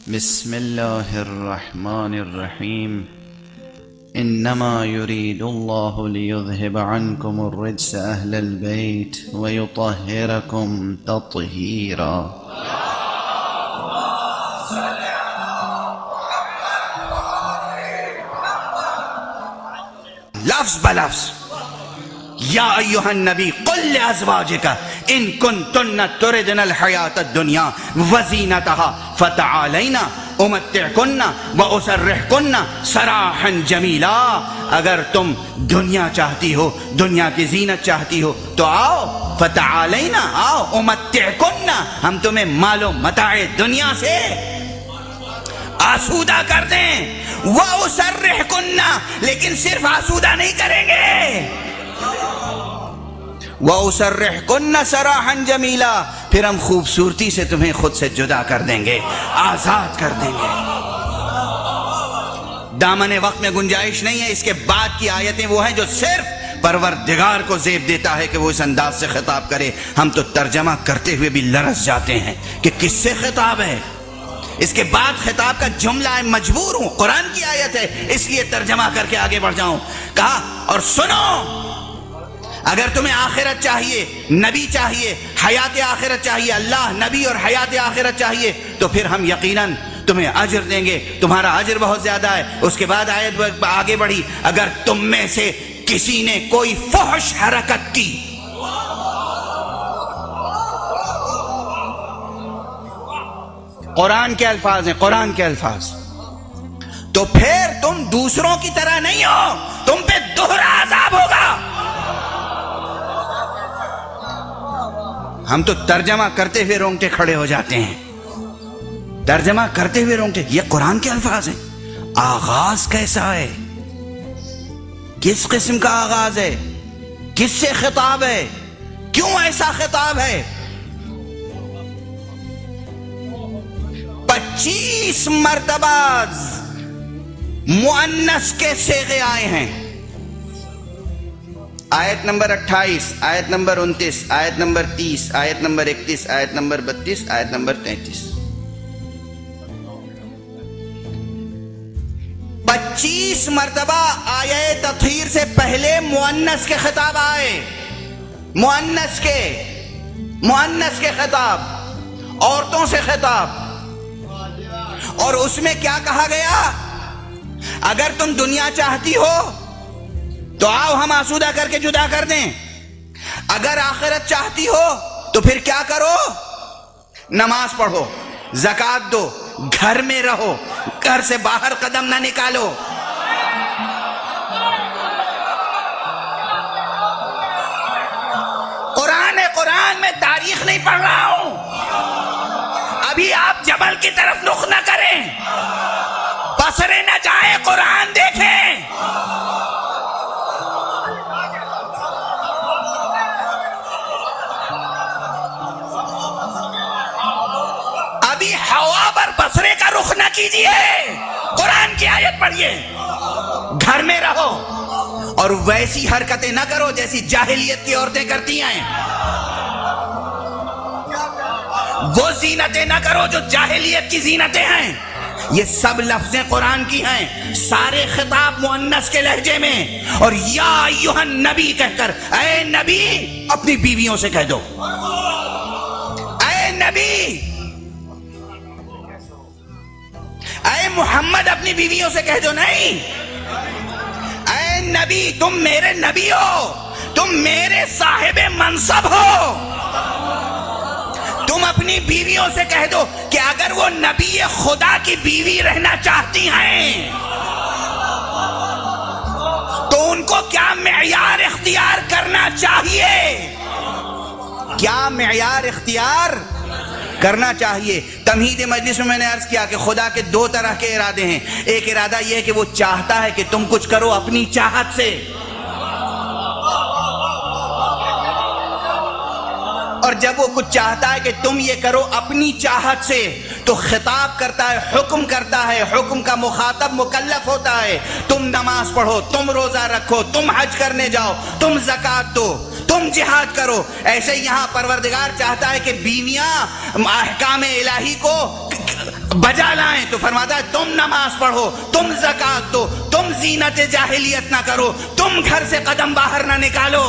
بسم الله الرحمن الرحيم إنما يريد الله ليذهب عنكم الرجس أهل البيت ويطهركم تطهيرا. لفظ بلفظ یا ایها النبی قل لازواجک ان کنتن تردن الحیات الدنیا وزینتها فتعالین امتعکن واسرحکن سراحا جمیلا. اگر تم دنیا چاہتی ہو، دنیا کی زینت چاہتی ہو تو آؤ، فتعالین، آؤ، امتعکن، ہم تمہیں مال و متاع دنیا سے آسودہ کر دیں. وَأُسَرِّحْكُنَّ، لیکن صرف آسودہ نہیں کریں گے. وَأُسَرِّحْكُنَّ سَرَاحًا جَمِيلًا، پھر ہم خوبصورتی سے تمہیں خود سے جدا کر دیں گے، آزاد کر دیں گے. دامن وقت میں گنجائش نہیں ہے. اس کے بعد کی آیتیں وہ ہیں جو صرف پروردگار کو زیب دیتا ہے کہ وہ اس انداز سے خطاب کرے. ہم تو ترجمہ کرتے ہوئے بھی لرز جاتے ہیں کہ کس سے خطاب ہے. اس کے بعد خطاب کا جملہ ہے، مجبور ہوں، قرآن کی آیت ہے اس لیے ترجمہ کر کے آگے بڑھ جاؤں. کہا اور سنو، اگر تمہیں آخرت چاہیے، نبی چاہیے، حیات آخرت چاہیے، اللہ، نبی اور حیات آخرت چاہیے، تو پھر ہم یقیناً تمہیں اجر دیں گے، تمہارا اجر بہت زیادہ ہے. اس کے بعد آیت آگے بڑھی، اگر تم میں سے کسی نے کوئی فحش حرکت کی، قرآن کے الفاظ ہیں، قرآن کے الفاظ، تو پھر تم دوسروں کی طرح نہیں ہو، تم پہ دوہرا عذاب ہوگا. ہم تو ترجمہ کرتے ہوئے رونگٹے کھڑے ہو جاتے ہیں. ترجمہ کرتے ہوئے رونگٹے، یہ قرآن کے الفاظ ہیں. آغاز کیسا ہے؟ کس قسم کا آغاز ہے؟ کس سے خطاب ہے؟ کیوں ایسا خطاب ہے؟ 25 مرتبہ مؤنث کے صیغے آئے ہیں. آیت نمبر 28، آیت نمبر 29، آیت نمبر 30، آیت نمبر 31، آیت نمبر 32، آیت نمبر 33. 25 مرتبہ آیہ تطہیر سے پہلے مؤنث کے خطاب آئے. مؤنث کے خطاب، عورتوں سے خطاب. اور اس میں کیا کہا گیا؟ اگر تم دنیا چاہتی ہو تو آؤ ہم آسودہ کر کے جدا کر دیں. اگر آخرت چاہتی ہو تو پھر کیا کرو؟ نماز پڑھو، زکوٰۃ دو، گھر میں رہو، گھر سے باہر قدم نہ نکالو. قرآن میں تاریخ نہیں پڑھ رہا ہوں. ابھی آپ جبل کی طرف رخ نہ کریں، بصرے نہ جائیں، قرآن دیکھیں. ابھی ہوا پر بصرے کا رخ نہ کیجیے، قرآن کی آیت پڑھیے. گھر میں رہو اور ویسی حرکتیں نہ کرو جیسی جاہلیت کی عورتیں کرتی ہیں. وہ زینتیں نہ کرو جو جاہلیت کی زینتیں ہیں. یہ سب لفظیں قرآن کی ہیں، سارے خطاب مؤنث کے لہجے میں. اور یا ایھا النبی کہہ کر، اے نبی اپنی بیویوں سے کہہ دو، اے نبی، اے محمد اپنی بیویوں سے کہہ دو. نہیں، اے نبی تم میرے نبی ہو، تم میرے صاحب منصب ہو. تم اپنی بیویوں سے کہہ دو کہ اگر وہ نبی خدا کی بیوی رہنا چاہتی ہیں تو ان کو کیا معیار اختیار کرنا چاہیے؟ کیا معیار اختیار کرنا چاہیے؟ تمہید مجلس میں نے عرض کیا کہ خدا کے 2 طرح کے ارادے ہیں. ایک ارادہ یہ ہے کہ وہ چاہتا ہے کہ تم کچھ کرو اپنی چاہت سے، اور جب وہ کچھ چاہتا ہے کہ تم یہ کرو اپنی چاہت سے تو خطاب کرتا ہے، حکم کرتا ہے. حکم کا مخاطب مکلف ہوتا ہے. تم نماز پڑھو، تم روزہ رکھو، تم حج کرنے جاؤ، تم زکوٰۃ دو، تم جہاد کرو. ایسے یہاں پروردگار چاہتا ہے کہ بیویاں احکام الہی کو بجا لائیں تو فرماتا ہے تم نماز پڑھو، تم زکات دو، تم زینت جاہلیت نہ کرو، تم گھر سے قدم باہر نہ نکالو،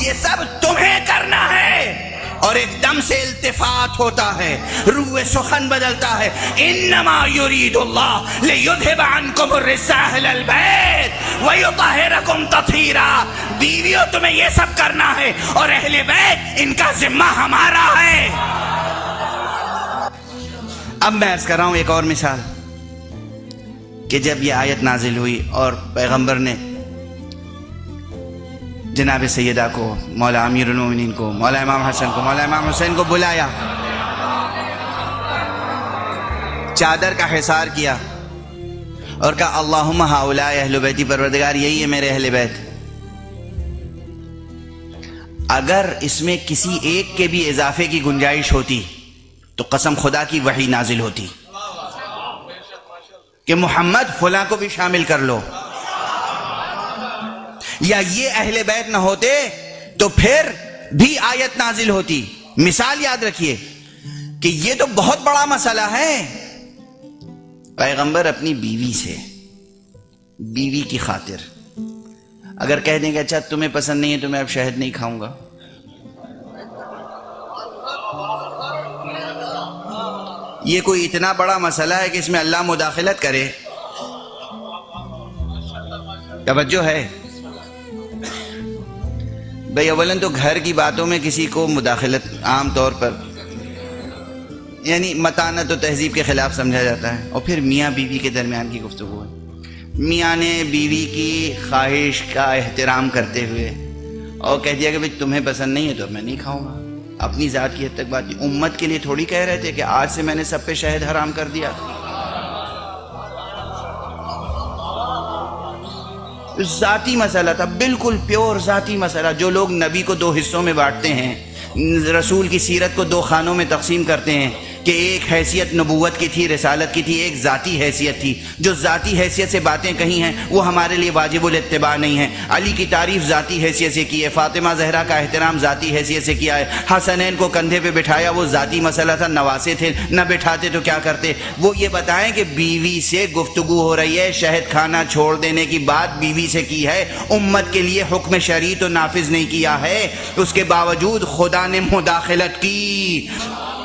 یہ سب تمہیں کرنا ہے۔ اور ایک دم سے التفات ہوتا ہے، روح سخن بدلتا ہے، انما یرید اللہ لیذھب عنکم الرجس اہل البیت ویطہرکم تطہیرا۔ بیویوں تمہیں یہ سب کرنا ہے، اور اہل بیت ان کا ذمہ ہمارا ہے۔ اب میں عرض کر رہا ہوں ایک اور مثال کہ جب یہ آیت نازل ہوئی اور پیغمبر نے جناب سیدہ کو، مولا امیر المومنین کو، مولا امام حسن کو، مولا امام حسین کو بلایا، چادر کا حصار کیا اور کہا اللہم ہؤلاء اہل بیتی، پروردگار یہی ہے میرے اہل بیت۔ اگر اس میں کسی ایک کے بھی اضافے کی گنجائش ہوتی تو قسم خدا کی وحی نازل ہوتی کہ محمد فلاں کو بھی شامل کر لو، یا یہ اہل بیت نہ ہوتے تو پھر بھی آیت نازل ہوتی۔ مثال یاد رکھیے کہ یہ تو بہت بڑا مسئلہ ہے۔ پیغمبر اپنی بیوی سے، بیوی کی خاطر اگر کہہ دیں کہ اچھا تمہیں پسند نہیں ہے تو میں اب شہد نہیں کھاؤں گا، یہ کوئی اتنا بڑا مسئلہ ہے کہ اس میں اللہ مداخلت کرے؟ توجہ ہے بھئی، اولاً تو گھر کی باتوں میں کسی کو مداخلت عام طور پر یعنی متانت و تہذیب کے خلاف سمجھا جاتا ہے، اور پھر میاں بیوی کے درمیان کی گفتگو ہے، میاں نے بیوی کی خواہش کا احترام کرتے ہوئے اور کہہ دیا کہ بھئی تمہیں پسند نہیں ہے تو میں نہیں کھاؤں گا، اپنی ذات کی حد تک بات، امت کے لیے تھوڑی کہہ رہے تھے کہ آج سے میں نے سب پہ شہد حرام کر دیا۔ ذاتی مسئلہ تھا، بالکل پیور ذاتی مسئلہ۔ جو لوگ نبی کو دو حصوں میں بانٹتے ہیں، رسول کی سیرت کو دو خانوں میں تقسیم کرتے ہیں کہ ایک حیثیت نبوت کی تھی، رسالت کی تھی، ایک ذاتی حیثیت تھی، جو ذاتی حیثیت سے باتیں کہی ہیں وہ ہمارے لیے واجب الاتباع نہیں ہیں۔ علی کی تعریف ذاتی حیثیت سے کی ہے، فاطمہ زہرا کا احترام ذاتی حیثیت سے کیا ہے، حسنین کو کندھے پہ بٹھایا وہ ذاتی مسئلہ تھا، نواسے تھے، نہ بٹھاتے تو کیا کرتے۔ وہ یہ بتائیں کہ بیوی سے گفتگو ہو رہی ہے، شہد کھانا چھوڑ دینے کی بات بیوی سے کی ہے، امت کے لیے حکم شرعی تو نافذ نہیں کیا ہے، اس کے باوجود خدا نے مداخلت کی۔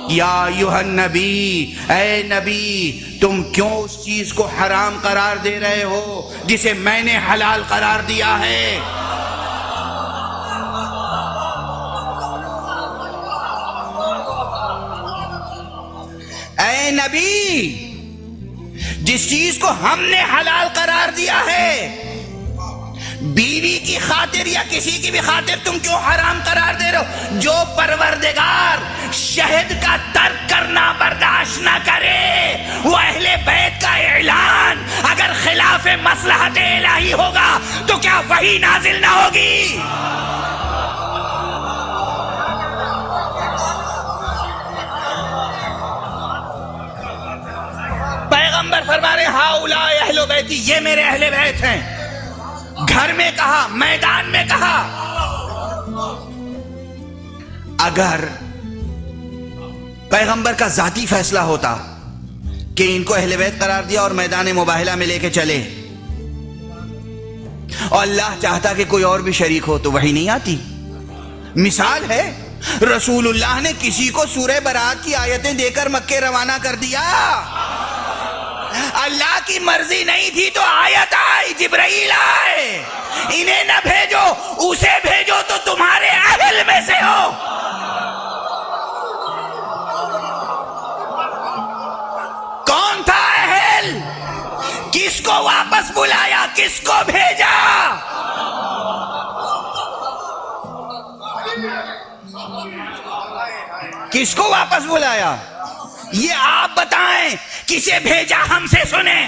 یا ایھا النبی، اے نبی تم کیوں اس چیز کو حرام قرار دے رہے ہو جسے میں نے حلال قرار دیا ہے؟ اے نبی، جس چیز کو ہم نے حلال قرار دیا ہے بیوی کی خاطر یا کسی کی بھی خاطر تم کیوں حرام قرار دے رہے ہو؟ جو پروردگار شہد کا ترک کرنا برداشت نہ کرے، وہ اہل بیت کا اعلان اگر خلاف مصلحت الہی ہوگا تو کیا وحی نازل نہ ہوگی؟ پیغمبر فرما رہے ہؤلاء اہل بیتی، یہ میرے اہل بیت ہیں۔ گھر میں کہا، میدان میں کہا۔ اگر پیغمبر کا ذاتی فیصلہ ہوتا کہ ان کو اہل بیت قرار دیا اور میدان مباہلہ میں لے کے چلے، اور اللہ چاہتا کہ کوئی اور بھی شریک ہو تو وحی نہیں آتی۔ مثال ہے، رسول اللہ نے کسی کو سورہ برات کی آیتیں دے کر مکے روانہ کر دیا، اللہ کی مرضی نہیں تھی تو آیت آئی، جبرائیل آئے، انہیں نہ بھیجو، اسے بھیجو تو تمہارے اہل میں سے ہو۔ کون تھا اہل؟ کس کو واپس بلایا، کس کو بھیجا؟ کس کو واپس بلایا؟ یہ آپ بتائیں، کسے بھیجا؟ ہم سے سنیں۔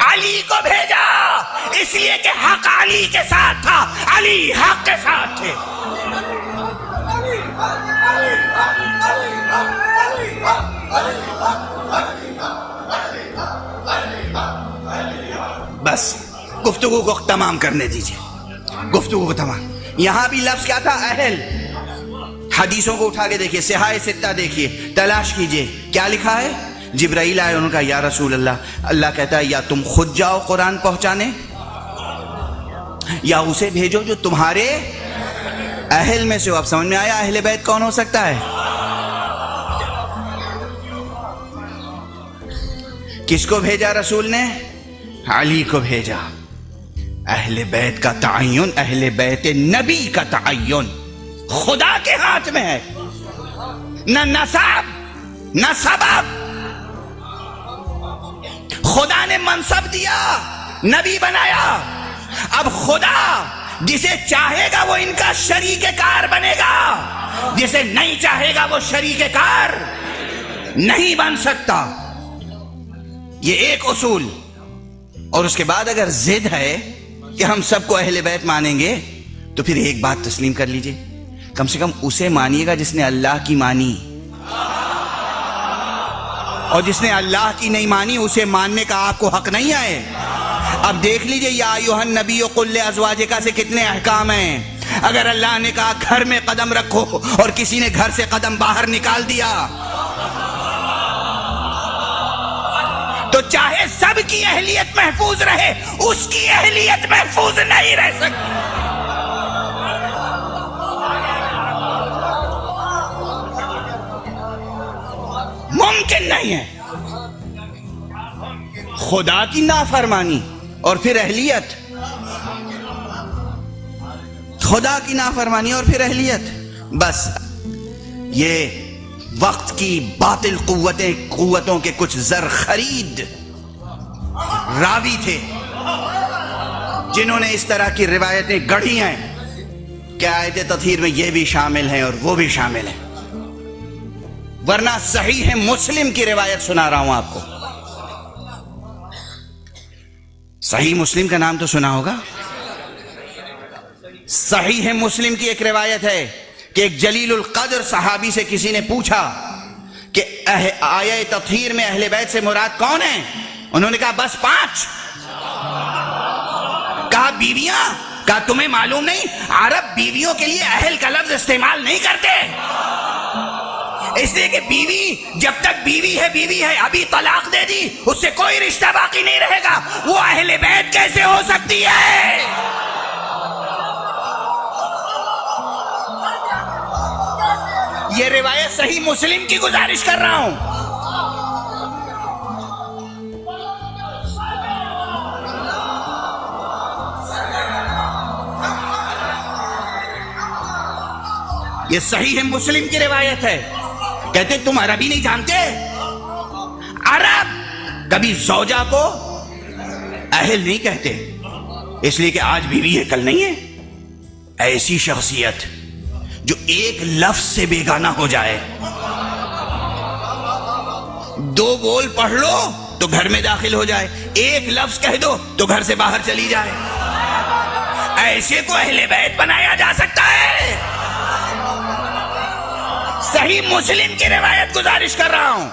علی کو بھیجا، اس لیے کہ حق علی کے ساتھ تھا، علی حق کے ساتھ تھے۔ بس گفتگو کو تمام کرنے دیجئے، گفتگو کو تمام۔ یہاں بھی لفظ کیا تھا؟ اہل۔ حدیثوں کو اٹھا کے دیکھیے، صحاح ستہ دیکھیے، تلاش کیجئے، کیا لکھا ہے؟ جبرائیل آئے، انہوں نے کہا یا رسول اللہ، اللہ کہتا ہے یا تم خود جاؤ قرآن پہنچانے یا اسے بھیجو جو تمہارے اہل میں سے ہو۔ اب سمجھ میں آیا اہل بیت کون ہو سکتا ہے؟ کس کو بھیجا رسول نے؟ علی کو بھیجا۔ اہل بیت کا تعین، اہل بیت نبی کا تعین خدا کے ہاتھ میں ہے، نہ نسب نہ سبب۔ خدا نے منصب دیا، نبی بنایا، اب خدا جسے چاہے گا وہ ان کا شریک کار بنے گا، جسے نہیں چاہے گا وہ شریک کار نہیں بن سکتا۔ یہ ایک اصول۔ اور اس کے بعد اگر ضد ہے کہ ہم سب کو اہل بیت مانیں گے تو پھر ایک بات تسلیم کر لیجئے، کم سے کم اسے مانیے گا جس نے اللہ کی مانی، اور جس نے اللہ کی نہیں مانی اسے ماننے کا آپ کو حق نہیں ہے۔ اب دیکھ لیجئے یا ایھا النبی قل لازواجک سے کتنے احکام ہیں۔ اگر اللہ نے کہا گھر میں قدم رکھو اور کسی نے گھر سے قدم باہر نکال دیا تو چاہے سب کی اہلیت محفوظ رہے، اس کی اہلیت محفوظ نہیں رہ سکتی۔ ممکن نہیں ہے۔ خدا کی نافرمانی اور پھر اہلیت، خدا کی نافرمانی اور پھر اہلیت، بس یہ وقت کی باطل قوتوں کے کچھ زر خرید راوی تھے جنہوں نے اس طرح کی روایتیں گڑھی ہیں کہ آیت تطہیر میں یہ بھی شامل ہیں اور وہ بھی شامل ہیں، ورنہ صحیح مسلم کی روایت سنا رہا ہوں آپ کو۔ صحیح مسلم کا نام تو سنا ہوگا۔ صحیح مسلم کی ایک روایت ہے کہ ایک جلیل القدر صحابی سے کسی نے پوچھا کہ آیت تطہیر میں اہل بیت سے مراد کون ہیں؟ انہوں نے کہا بس 5۔ کہا بیویاں؟ کہا تمہیں معلوم نہیں عرب بیویوں کے لیے اہل کا لفظ استعمال نہیں کرتے، اس لیے کہ بیوی جب تک بیوی ہے، ابھی طلاق دے دی اس سے کوئی رشتہ باقی نہیں رہے گا، وہ اہل بیت کیسے ہو سکتی ہے؟ یہ روایت صحیح مسلم کی گزارش کر رہا ہوں۔ یہ صحیح مسلم کی روایت ہے۔ کہتے تم عربی نہیں جانتے؟ عرب کبھی زوجہ کو اہل نہیں کہتے، اس لیے کہ آج بیوی ہے کل نہیں ہے۔ ایسی شخصیت جو ایک لفظ سے بیگانہ ہو جائے، 2 بول پڑھ لو تو گھر میں داخل ہو جائے، ایک لفظ کہہ دو تو گھر سے باہر چلی جائے، ایسے کو اہل بیت بنایا جا سکتا ہے؟ صحیح مسلم کی روایت گزارش کر رہا ہوں۔